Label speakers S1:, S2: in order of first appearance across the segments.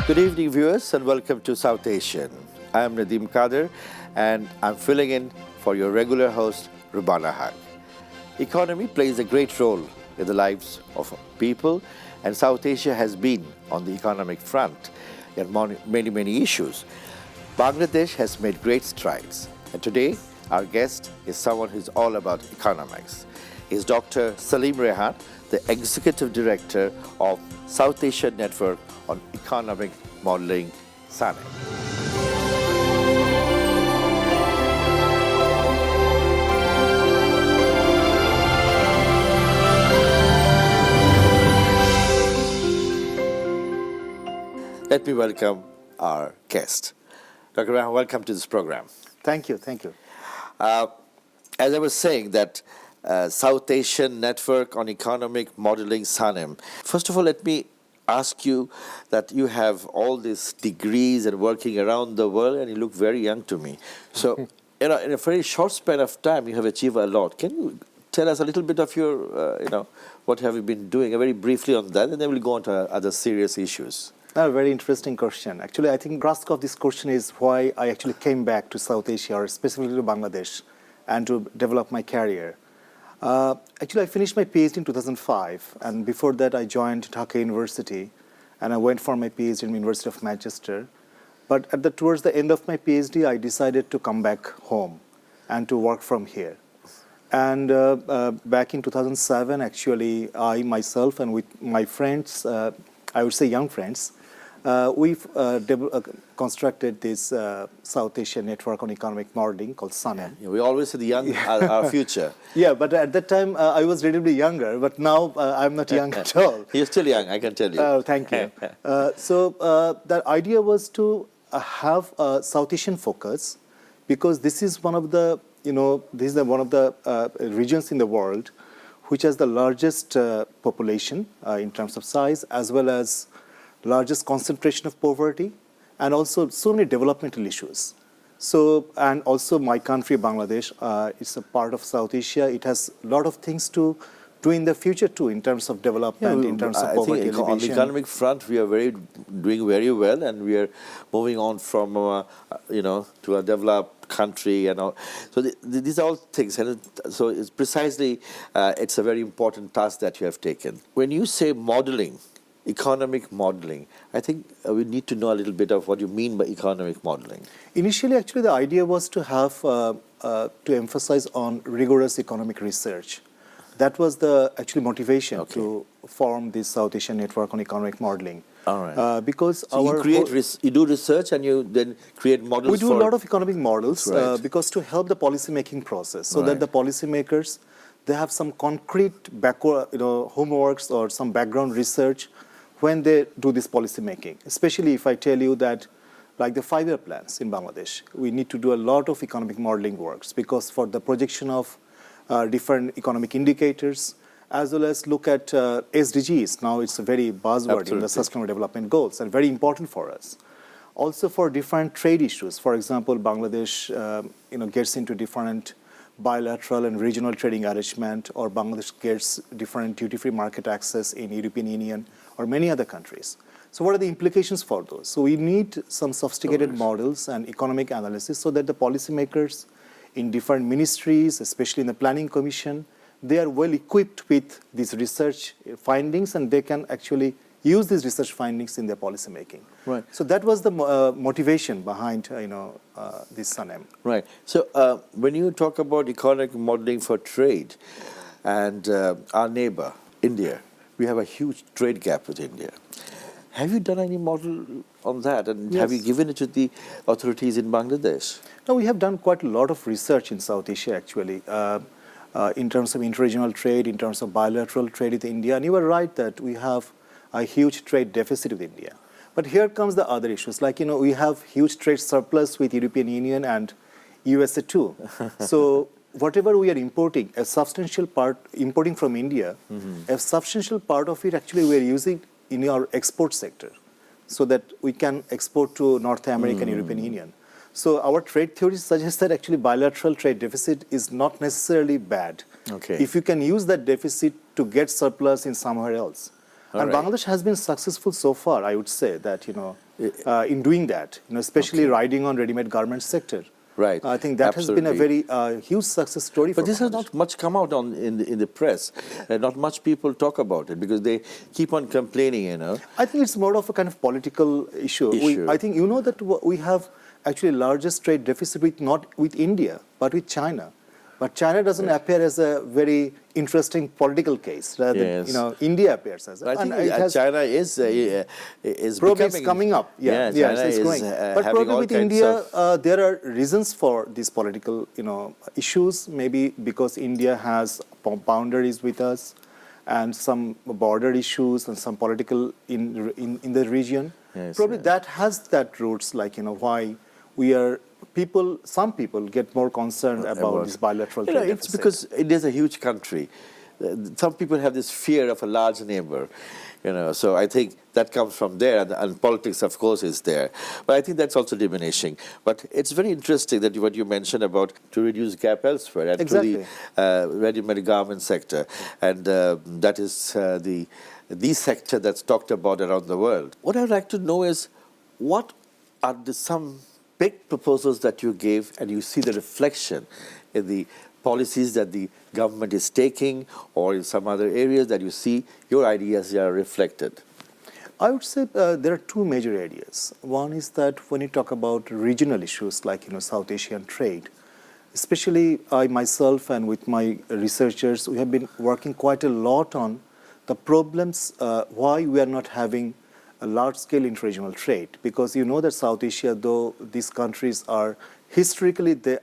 S1: Good evening, viewers, and welcome to Southasian. I am Nadeem Qadir, and I'm filling in for your regular host, Raihan. Economy plays a great role in the lives of people, and South Asia has been on the economic front in many issues. Bangladesh has made great strides, and today our guest is someone who's all about economics. He's Dr. Selim Raihan, the Executive Director of South Asian Network on Economic Modeling, SANEM. Let me welcome our guest. Dr. Raihan, welcome to this program.
S2: Thank you, thank you.
S1: As I was saying that South Asian Network on Economic Modeling, SANEM. First of all, let me ask you that you have all these degrees and working around the world, and you look very young to me. So, in a very short span of time, you have achieved a lot. Can you tell us a little bit of your, what have you been doing, very briefly on that, and then we'll go on to other serious issues.
S2: A very interesting question. Actually, I think the grasp of this question is why I actually came back to South Asia, or specifically to Bangladesh, and to develop my career. Actually, I finished my PhD in 2005, and before that I joined Dhaka University, and I went for my PhD in the University of Manchester. But towards the end of my PhD, I decided to come back home and to work from here. And back in 2007, actually, I myself and with my friends, I would say young friends, we've constructed this South Asian Network on Economic Modeling called SANEM.
S1: Yeah, we always say the young are our future.
S2: Yeah, but at that time I was relatively younger, but now I'm not young at all.
S1: You're still young, I can tell you.
S2: Oh, thank you. So the idea was to have a South Asian focus, because this is one of the, one of the regions in the world which has the largest population in terms of size, as well as largest concentration of poverty, and also so many developmental issues. So, and also my country, Bangladesh, it's a part of South Asia. It has a lot of things to do in the future too, in terms of development, in terms of poverty alleviation.
S1: On the economic front, we are doing very well, and we are moving on from, to a developed country and all. So these are all things, and so it's precisely, it's a very important task that you have taken. When you say modeling, economic modeling, I think we need to know a little bit of what you mean by economic modeling.
S2: Initially, actually, the idea was to have, to emphasize on rigorous economic research. That was the actual motivation to form this South Asian Network on Economic Modeling.
S1: All right.
S2: Because
S1: so you do research and you then create models.
S2: We do a lot of economic models because to help the policy making process, so that the policymakers, they have some concrete homeworks or some background research when they do this policy making. Especially if I tell you that, like the 5-year plans in Bangladesh, we need to do a lot of economic modeling works, because for the projection of different economic indicators, as well as look at SDGs. Now it's a very buzzword in the Sustainable Development Goals, and very important for us. Also for different trade issues. For example, Bangladesh gets into different bilateral and regional trading arrangement, or Bangladesh gets different duty-free market access in European Union or many other countries. So what are the implications for those? So we need some sophisticated models and economic analysis, so that the policymakers in different ministries, especially in the Planning Commission, they are well equipped with these research findings, and they can actually use these research findings in their policy making.
S1: Right.
S2: So that was the motivation behind this SANEM.
S1: Right. So when you talk about economic modeling for trade, and our neighbor India, we have a huge trade gap with India. Have you done any model on that, and have you given it to the authorities in Bangladesh?
S2: No, we have done quite a lot of research in South Asia, actually, in terms of interregional trade, in terms of bilateral trade with India. And you were right that we have a huge trade deficit with India. But here comes the other issues. Like, we have huge trade surplus with European Union and USA too. So whatever we are importing, a substantial part, importing from India, a substantial part of it actually we are using in our export sector, so that we can export to North America and European Union. So our trade theory suggests that actually bilateral trade deficit is not necessarily bad.
S1: Okay.
S2: If you can use that deficit to get surplus in somewhere else. And Bangladesh has been successful so far, I would say, that, in doing that, especially riding on ready-made garment sector.
S1: Right.
S2: I think that has been a very huge success story for
S1: But this has not much come out in the press. Not much people talk about it because they keep on complaining,
S2: I think it's more of a kind of political issue. I think that we have actually largest trade deficit with not with India, but with China. But China doesn't appear as a very interesting political case. Rather than, India appears as.
S1: I think China is
S2: probably it's coming up.
S1: China
S2: it's growing. But probably with India, there are reasons for these political, issues. Maybe because India has boundaries with us, and some border issues and some political in the region. Probably that has that roots, like why we are. Some people get more concerned about this bilateral trade
S1: It's because India is a huge country. Some people have this fear of a large neighbor, so I think that comes from there, and politics, of course, is there. But I think that's also diminishing. But it's very interesting that what you mentioned about to reduce gap elsewhere and to the ready-made garment sector, and that is the sector that's talked about around the world. What I'd like to know is what are some big proposals that you gave, and you see the reflection in the policies that the government is taking, or in some other areas that you see your ideas are reflected?
S2: I would say there are two major areas. One is that when you talk about regional issues like South Asian trade, especially I myself and with my researchers, we have been working quite a lot on the problems why we are not having a large-scale interregional trade, because that South Asia, though these countries are historically they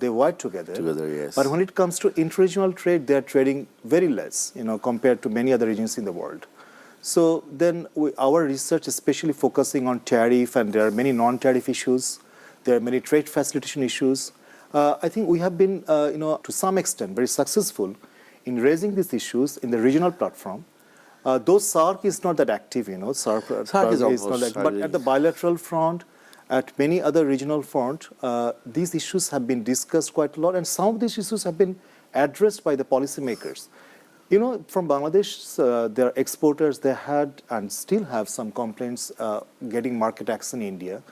S2: were together.
S1: Yes.
S2: But when it comes to interregional trade, they are trading very less, compared to many other regions in the world. So then our research, especially focusing on tariff, and there are many non-tariff issues, there are many trade facilitation issues. I think we have been, to some extent, very successful in raising these issues in the regional platform. Though SAARC is not that active, SAARC is not active, but at the bilateral front, at many other regional front, these issues have been discussed quite a lot, and some of these issues have been addressed by the policymakers. From Bangladesh, their exporters, they had and still have some complaints getting market access in India,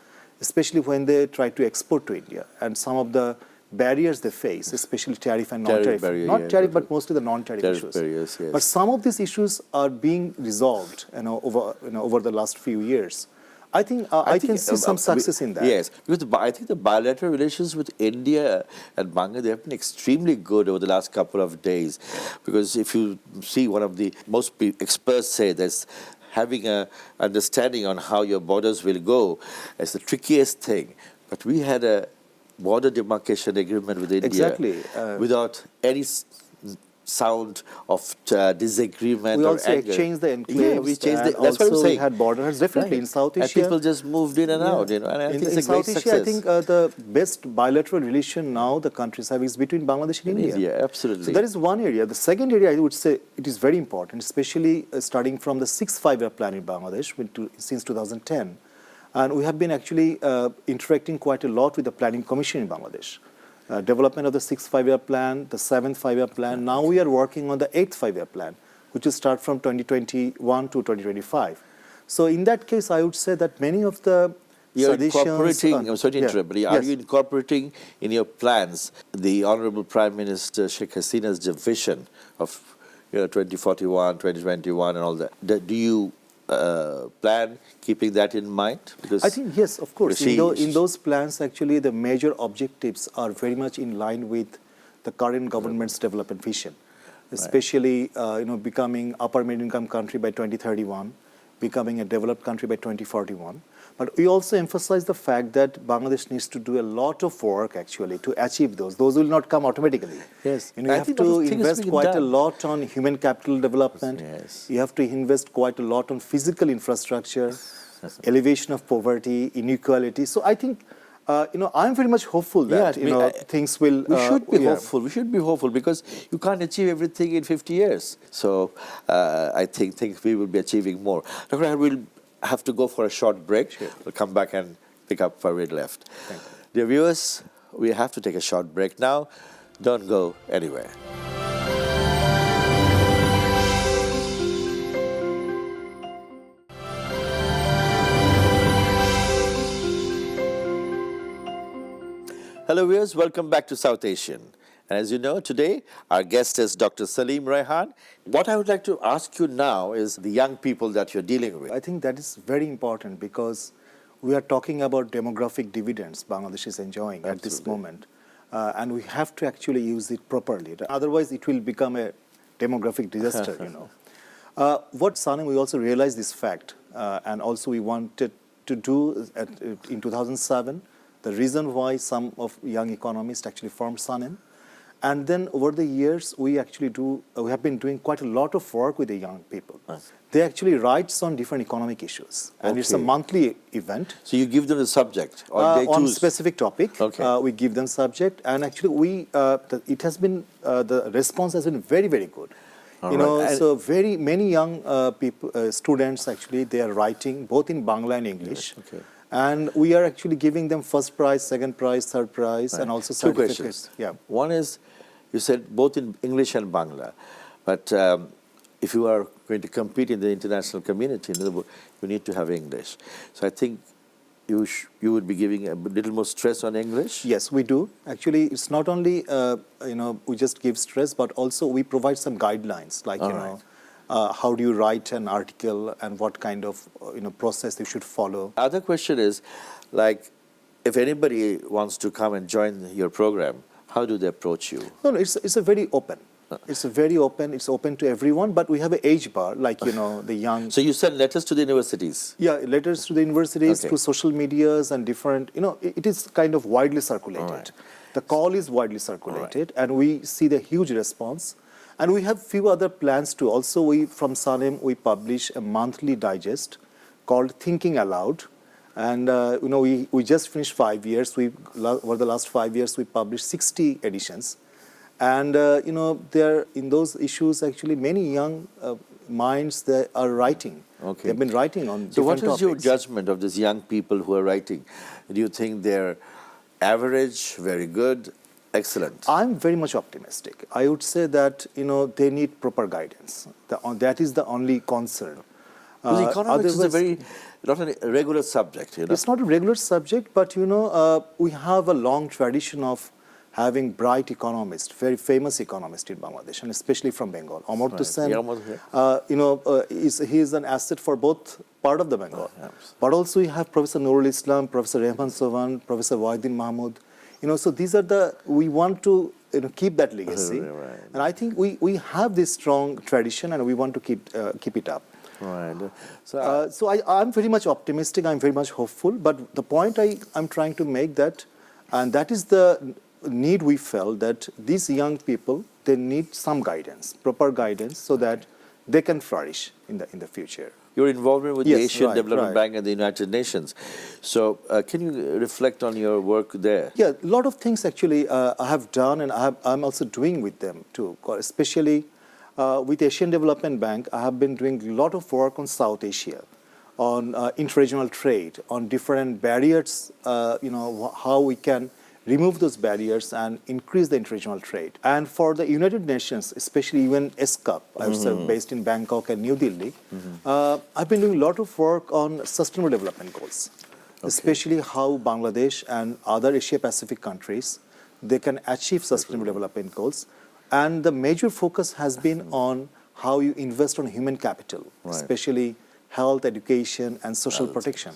S2: especially when they try to export to India, and some of the barriers they face, especially tariff and non-tariff. Not tariff, but mostly the non-tariff issues.
S1: Barriers, yes.
S2: But some of these issues are being resolved, over the last few years. I think I can see some success in that.
S1: Yes, because I think the bilateral relations with India and Bangladesh have been extremely good over the last couple of days. Because if you see, one of the most experts say that having an understanding on how your borders will go is the trickiest thing. But we had a border demarcation agreement with India without any sound of disagreement
S2: we
S1: or
S2: also
S1: anger.
S2: Exchanged the enclaves.
S1: Yeah, we changed the,
S2: that's
S1: what I'm saying.
S2: We had borders definitely in South Asia.
S1: And people just moved in and out, and I think it's a great
S2: South Asia,
S1: success.
S2: I think the best bilateral relation now the countries have is between Bangladesh and India.
S1: Yeah, absolutely.
S2: So that is one area. The second area, I would say, it is very important, especially starting from the 6th five-year plan in Bangladesh since 2010. And we have been actually interacting quite a lot with the Planning Commission in Bangladesh. Development of the 6th five-year plan, the 7th five-year plan. Now we are working on the 8th five-year plan, which will start from 2021 to 2025. So in that case, I would say that many of the
S1: You're incorporating, I'm sorry to interrupt, but are you incorporating in your plans the Honorable Prime Minister Sheikh Hasina's vision of 2041, 2021 and all that? Do you plan keeping that in mind?
S2: Because I think, yes, of course. In those plans, actually, the major objectives are very much in line with the current government's development vision, especially becoming upper middle income country by 2031, becoming a developed country by 2041. But we also emphasize the fact that Bangladesh needs to do a lot of work, actually, to achieve those. Those will not come automatically.
S1: Yes.
S2: You have to invest quite a lot on human capital development.
S1: Yes.
S2: You have to invest quite a lot on physical infrastructure, elevation of poverty, inequality. So I think, I'm very much hopeful that, things will...
S1: We should be hopeful. We should be hopeful because you can't achieve everything in 50 years. So I think we will be achieving more. Dr. I will have to go for a short break.
S2: Sure.
S1: We'll come back and pick up where we left. Dear viewers, we have to take a short break now. Don't go anywhere. Hello viewers, welcome back to South Asian. And as you know, today our guest is Dr. Selim Raihan. What I would like to ask you now is the young people that you're dealing with.
S2: I think that is very important because we are talking about demographic dividends Bangladesh is enjoying at this moment. And we have to actually use it properly. Otherwise, it will become a demographic disaster, What SANEM, we also realized this fact. And also we wanted to do in 2007, the reason why some of young economists actually formed SANEM. And then over the years, we have been doing quite a lot of work with the young people. They actually write on different economic issues. And it's a monthly event.
S1: So you give them the subject? Or they
S2: on
S1: choose?
S2: Specific topic. We give them subject. And actually, it has been, the response has been very, very good. So very many young students actually, they are writing both in Bangla and English. And we are actually giving them first prize, second prize, third prize, and also certificates.
S1: 2 questions.
S2: Yeah.
S1: One is, you said both in English and Bangla. But if you are going to compete in the international community, you need to have English. So I think you would be giving a little more stress on English?
S2: Yes, we do. Actually, it's not only, we just give stress, but also we provide some guidelines, like, how do you write an article and what kind of process you should follow.
S1: Other question is, like, if anybody wants to come and join your program, how do they approach you?
S2: No, it's a very open. It's a very open. It's open to everyone, but we have an age bar, like the young.
S1: So you send letters to the universities?
S2: Yeah, letters to the universities through social medias and different. It is kind of widely circulated. The call is widely circulated, and we see the huge response. And we have few other plans too. Also, from SANEM we publish a monthly digest called Thinking Aloud, and we just finished 5 years. Over the last 5 years we published 60 editions, and there in those issues actually many young minds that are writing. They've been writing on different topics.
S1: So what is your judgment of these young people who are writing? Do you think they're average, very good? Excellent.
S2: I'm very much optimistic. I would say that they need proper guidance. That is the only concern.
S1: Because economics is not a regular subject.
S2: It's not a regular subject, but we have a long tradition of having bright economists, very famous economists in Bangladesh, and especially from Bengal. Onesouthasia, he is an asset for both part of the Bengal. But also we have Professor Nurul Islam, Professor Raihan, Professor Wahidin Mahmood. So these are we want to keep that legacy. And I think we have this strong tradition and we want to keep it up. So I'm very much optimistic, I'm very much hopeful, but the point I'm trying to make and that is the need we felt, that these young people, they need some guidance, proper guidance, so that they can flourish in the future.
S1: Your involvement with the Asian Development Bank and the United Nations. So can you reflect on your work there?
S2: Yeah, a lot of things actually I have done, and I'm also doing with them too, especially with Asian Development Bank. I have been doing a lot of work on South Asia, on interregional trade, on different barriers, how we can remove those barriers and increase the interregional trade. And for the United Nations, especially UN ESCAP, I was based in Bangkok and New Delhi, I've been doing a lot of work on sustainable development goals, especially how Bangladesh and other Asia-Pacific countries, they can achieve sustainable development goals. And the major focus has been on how you invest on human capital, especially health, education, and social protection.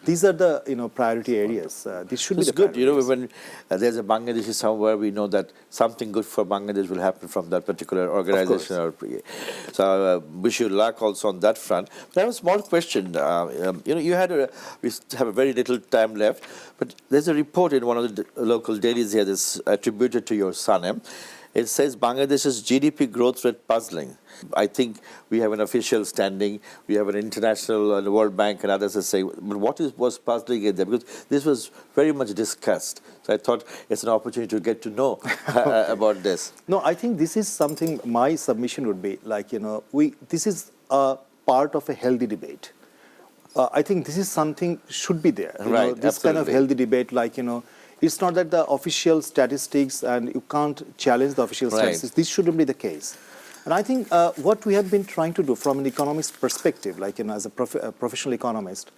S2: These are the priority areas. This should be the
S1: good. When there's a Bangladeshi somewhere, we know that something good for Bangladesh will happen from that particular organization. So I wish you luck also on that front. But I have a small question. We have a very little time left, but there's a report in one of the local dailies here that's attributed to your SANEM. It says Bangladesh's GDP growth rate puzzling. I think we have an official standing, we have an international and the World Bank and others that say, but what was puzzling in there? Because this was very much discussed. So I thought it's an opportunity to get to know about this.
S2: No, I think this is something, my submission would be like, this is a part of a healthy debate. I think this is something should be there. This kind of healthy debate, like, it's not that the official statistics and you can't challenge the official statistics. This shouldn't be the case. And I think what we have been trying to do from an economist perspective, like as a professional economist,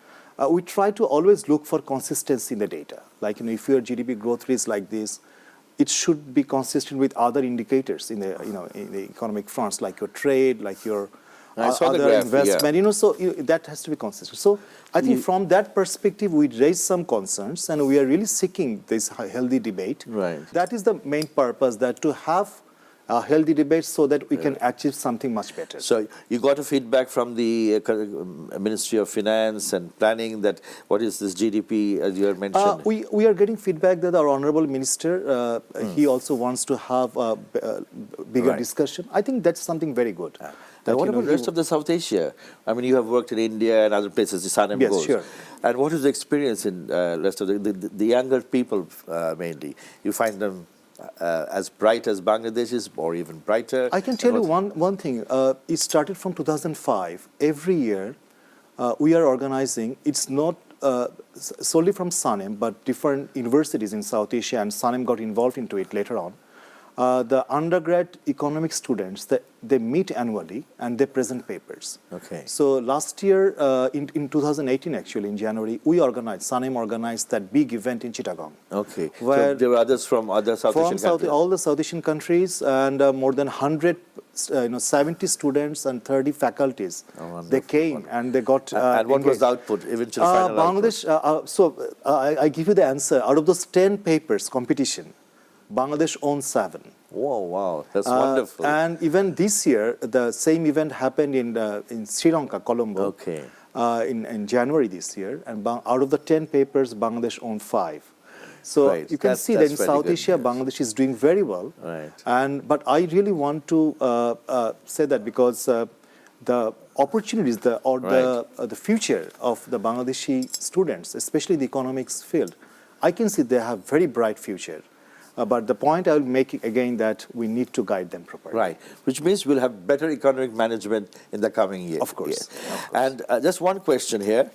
S2: we try to always look for consistency in the data. Like, if your GDP growth rate is like this, it should be consistent with other indicators in the, in the economic fronts, like your trade, like your other
S1: graph,
S2: investment. That has to be consistent. So I think from that perspective, we raised some concerns, and we are really seeking this healthy debate.
S1: Right.
S2: That is the main purpose, that to have a healthy debate so that we can achieve something much better.
S1: So you got a feedback from the Ministry of Finance and Planning that what is this GDP, as you had mentioned?
S2: We are getting feedback that our Honorable Minister, he also wants to have a bigger discussion. I think that's something very good.
S1: And what about the rest of the South Asia? I mean, you have worked in India and other places, the SANEM
S2: Yes,
S1: goes.
S2: sure.
S1: And what is the experience in rest of the younger people mainly? You find them as bright as Bangladeshis or even brighter?
S2: I can tell you one thing. It started from 2005. Every year, we are organizing, it's not solely from SANEM, but different universities in South Asia, and SANEM got involved into it later on. The undergrad economic students, they meet annually and they present papers.
S1: Okay.
S2: So last year, in 2018 actually, in January, SANEM organized that big event in Chittagong.
S1: Okay.
S2: Where
S1: so there were others from other South Asian countries?
S2: All the South Asian countries, and more than 70 students and 30 faculties. They came and they got
S1: and what was the output, eventually final
S2: Bangladesh, I give you the answer. Out of those 10 papers competition, Bangladesh owns 7.
S1: Whoa, wow, that's wonderful.
S2: And even this year, the same event happened in Sri Lanka, Colombo,
S1: Okay.
S2: in January this year. And out of the 10 papers, Bangladesh owned 5. So
S1: Right.
S2: you can see that in South Asia, Bangladesh is doing very well.
S1: Right.
S2: But I really want to say that because the opportunities, the future of the Bangladeshi students, especially the economics field, I can see they have very bright future. But the point I will make again that we need to guide them properly.
S1: Right, which means we'll have better economic management in the coming year.
S2: Of course.
S1: And just one question here.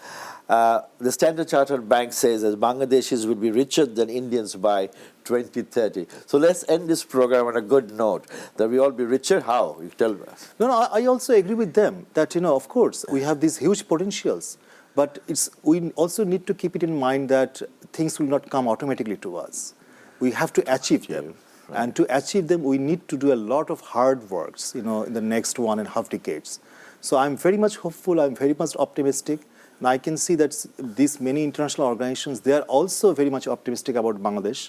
S1: The Standard Chartered Bank says that Bangladeshis will be richer than Indians by 2030. So let's end this program on a good note. That we all be richer? How? You tell us.
S2: No, I also agree with them that, of course, we have these huge potentials. But we also need to keep it in mind that things will not come automatically to us. We have to achieve them. Right. And to achieve them, we need to do a lot of hard works, in the next 1.5 decades. So I'm very much hopeful, I'm very much optimistic. And I can see that these many international organizations, they are also very much optimistic about Bangladesh.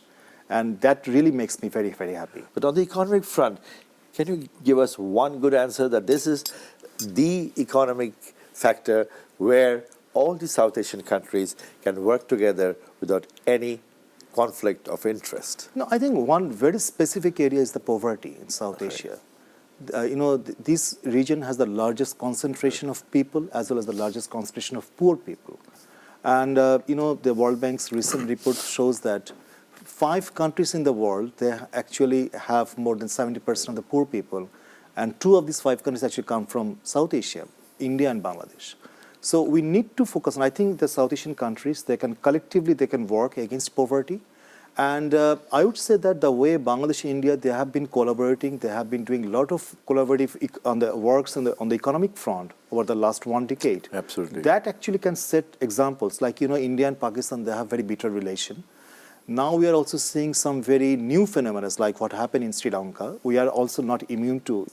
S2: And that really makes me very, very happy.
S1: But on the economic front, can you give us one good answer that this is the economic factor where all the South Asian countries can work together without any conflict of interest?
S2: No, I think one very specific area is the poverty in South Asia. This region has the largest concentration of people as well as the largest concentration of poor people. And, the World Bank's recent report shows that 5 countries in the world, they actually have more than 70% of the poor people. And 2 of these 5 countries actually come from South Asia, India and Bangladesh. So we need to focus, and I think the South Asian countries, they can collectively work against poverty. And I would say that the way Bangladesh and India, they have been collaborating, they have been doing a lot of collaborative on the works on the economic front over the last 1 decade.
S1: Absolutely.
S2: That actually can set examples. Like, India and Pakistan, they have very bitter relation. Now we are also seeing some very new phenomena, like what happened in Sri Lanka. We are also not immune to,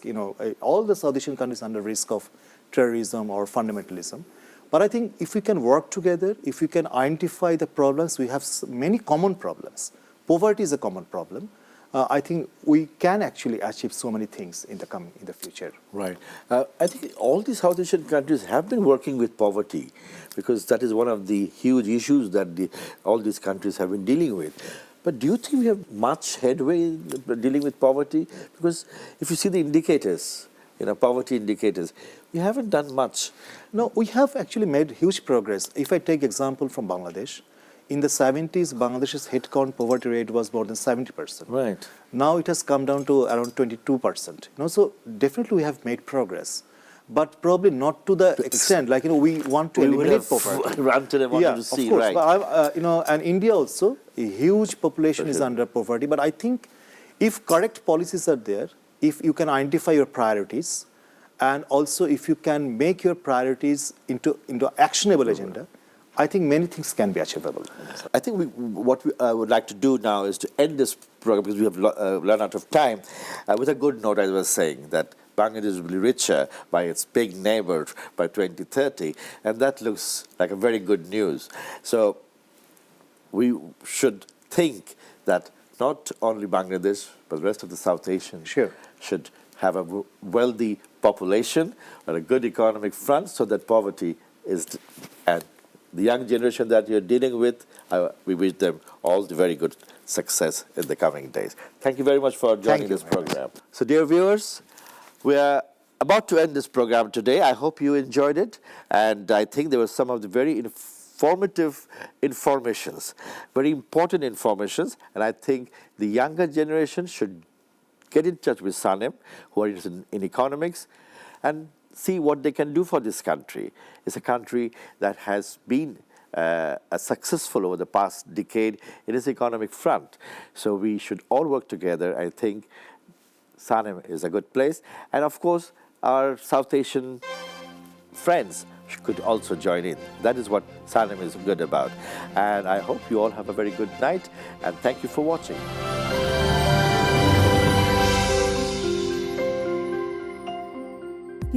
S2: all the South Asian countries under risk of terrorism or fundamentalism. But I think if we can work together, if we can identify the problems, we have many common problems. Poverty is a common problem. I think we can actually achieve so many things in the future.
S1: Right. I think all the South Asian countries have been working with poverty because that is one of the huge issues that all these countries have been dealing with. But do you think we have much headway in dealing with poverty? Because if you see the indicators, poverty indicators, we haven't done much.
S2: No, we have actually made huge progress. If I take example from Bangladesh, in the 70s, Bangladesh's headcount poverty rate was more than 70%.
S1: Right.
S2: Now it has come down to around 22%. So definitely we have made progress, but probably not to the extent like we want to eliminate poverty.
S1: Ranted and wanted to see,
S2: of course.
S1: right?
S2: But and India also, a huge population is under poverty. But I think if correct policies are there, if you can identify your priorities, and also if you can make your priorities into actionable agenda, I think many things can be achievable.
S1: I think what I would like to do now is to end this program, because we have run out of time, with a good note. I was saying that Bangladesh will be richer by its big neighbor by 2030, and that looks like a very good news. So we should think that not only Bangladesh, but the rest of the South Asian should have a wealthy population and a good economic front, so that poverty is, and the young generation that you're dealing with, we wish them all the very good success in the coming days. Thank you very much for joining this program. So, dear viewers, we are about to end this program today. I hope you enjoyed it, and I think there were some of the very informative informations, very important informations, and I think the younger generation should get in touch with SANEM, who are in economics, and see what they can do for this country. It's a country that has been successful over the past decade in its economic front. So we should all work together. I think SANEM is a good place. And of course, our South Asian friends could also join in. That is what SANEM is good about. And I hope you all have a very good night, and thank you for watching.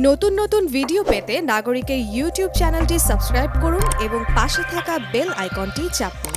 S3: নতুন নতুন video পেতে নাগরিকের YouTube চ্যানেলটি subscribe করুন এবং পাশে থাকা bell আইকনটি চাপুন।